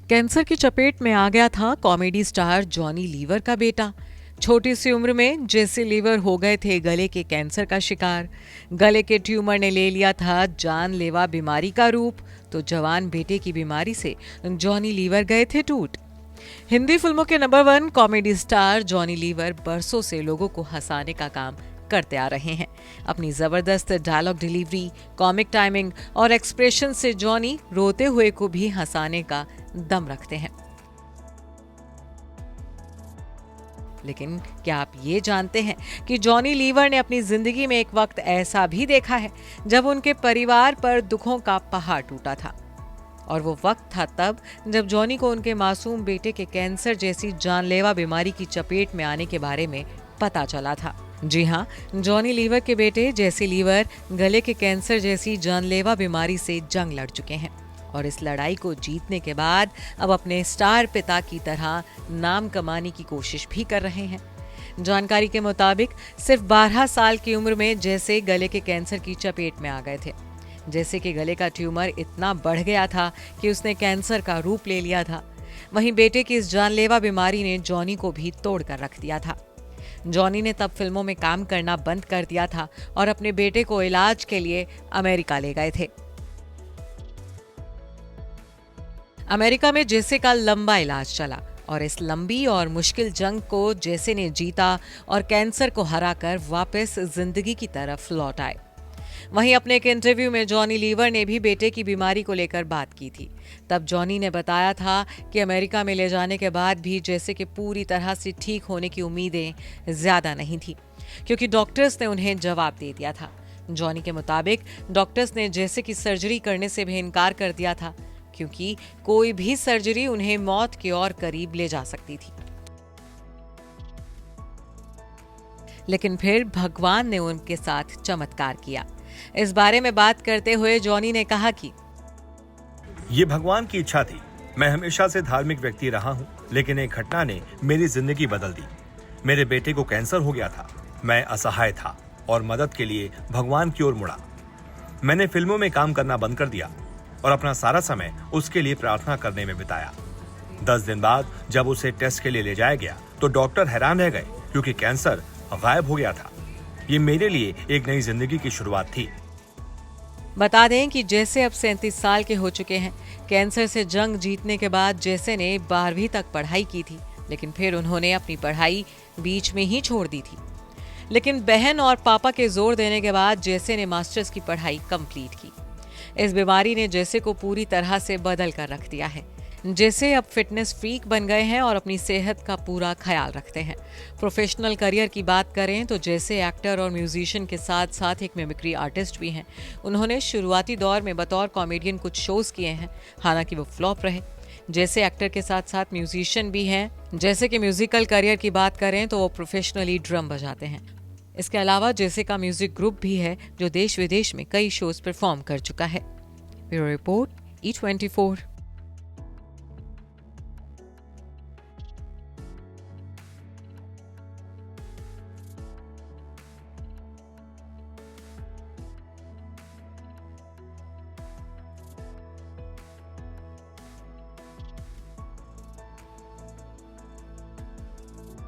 Cancer की चपेट में आ गया था कॉमेडी स्टार जॉनी लीवर का बेटा। छोटी सी उम्र में जेसी लीवर हो गए थे गले के कैंसर का शिकार। गले के ट्यूमर ने ले लिया था जानलेवा बीमारी का रूप। तो जवान बेटे की बीमारी से जॉनी लीवर गए थे टूट। हिंदी फिल्मों के number 1 comedy star Johnny Lever बरसों से लोगों को हंसाने का काम करते आ रहे हैं। अपनी जबरदस्त डायलॉग डिलीवरी, कॉमिक टाइमिंग और एक्सप्रेशन से जॉनी रोते हुए को भी हंसाने का दम रखते हैं। लेकिन क्या आप ये जानते हैं कि जॉनी लीवर ने अपनी जिंदगी में एक वक्त ऐसा भी देखा है जब उनके परिवार पर दुखों का पहाड़ टूटा था। और वो वक्त था तब जब जॉनी को उनके मासूम बेटे के कैंसर जैसी जानलेवा बीमारी की चपेट में आने के बारे में पता चला था। जी हाँ, जॉनी लीवर के बेटे जेसी लीवर गले के कैंसर जैसी जानलेवा बीमारी से जंग लड़ चुके हैं और इस लड़ाई को जीतने के बाद अब अपने स्टार पिता की तरह नाम कमाने की कोशिश भी कर रहे हैं। जानकारी के मुताबिक सिर्फ 12 साल की उम्र में जैसे गले के कैंसर की चपेट में आ गए थे। जैसे कि गले का ट्यूमर इतना बढ़ गया था कि उसने कैंसर का रूप ले लिया था। वहीं बेटे की इस जानलेवा बीमारी ने जॉनी को भी तोड़ कर रख दिया था। जॉनी ने तब फिल्मों में काम करना बंद कर दिया था और अपने बेटे को इलाज के लिए अमेरिका ले गए थे। अमेरिका में जेसे का लंबा इलाज चला और इस लंबी और मुश्किल जंग को जेसे ने जीता और कैंसर को हराकर वापस जिंदगी की तरफ लौट आए। वहीं अपने एक इंटरव्यू में जॉनी लीवर ने भी बेटे की बीमारी को लेकर बात की थी। तब जॉनी ने बताया था कि अमेरिका में ले जाने के बाद भी जैसे कि पूरी तरह से ठीक होने की उम्मीदें ज्यादा नहीं थी, क्योंकि डॉक्टर्स ने उन्हें जवाब दे दिया था। जॉनी के मुताबिक डॉक्टर्स ने जैसे की सर्जरी करने से भी इनकार कर दिया था, क्योंकि कोई भी सर्जरी उन्हें मौत के और करीब ले जा सकती थी। लेकिन फिर भगवान ने उनके साथ चमत्कार किया। इस बारे में बात करते हुए जॉनी ने कहा कि ये भगवान की इच्छा थी। मैं हमेशा से धार्मिक व्यक्ति रहा हूँ, लेकिन एक घटना ने मेरी जिंदगी बदल दी। मेरे बेटे को कैंसर हो गया था। मैं असहाय था और मदद के लिए भगवान की ओर मुड़ा। मैंने फिल्मों में काम करना बंद कर दिया और अपना सारा समय उसके लिए प्रार्थना करने में बिताया। 10 दिन बाद जब उसे टेस्ट के लिए ले जाया गया तो डॉक्टर हैरान रह गए, क्योंकि कैंसर गायब हो गया था। ये मेरे लिए एक नई जिंदगी की शुरुआत थी। बता दें कि जैसे अब 37 साल के हो चुके हैं। कैंसर से जंग जीतने के बाद जैसे ने 12वीं तक पढ़ाई की थी, लेकिन फिर उन्होंने अपनी पढ़ाई बीच में ही छोड़ दी थी। लेकिन बहन और पापा के जोर देने के बाद जैसे ने मास्टर्स की पढ़ाई कंप्लीट की। इस बीमारी ने जैसे को पूरी तरह से बदल कर रख दिया है। जैसे अब फिटनेस फ्रीक बन गए हैं और अपनी सेहत का पूरा ख्याल रखते हैं। प्रोफेशनल करियर की बात करें तो जैसे एक्टर और म्यूजिशियन के साथ साथ एक मिमिक्री आर्टिस्ट भी हैं। उन्होंने शुरुआती दौर में बतौर कॉमेडियन कुछ शोज किए हैं, हालांकि वो फ्लॉप रहे। जैसे एक्टर के साथ साथ म्यूजिशियन भी हैं। जैसे कि म्यूजिकल करियर की बात करें तो वो प्रोफेशनली ड्रम बजाते हैं। इसके अलावा जैसे का म्यूजिक ग्रुप भी है जो देश विदेश में कई शोज परफॉर्म कर चुका है। Bureau report, E24।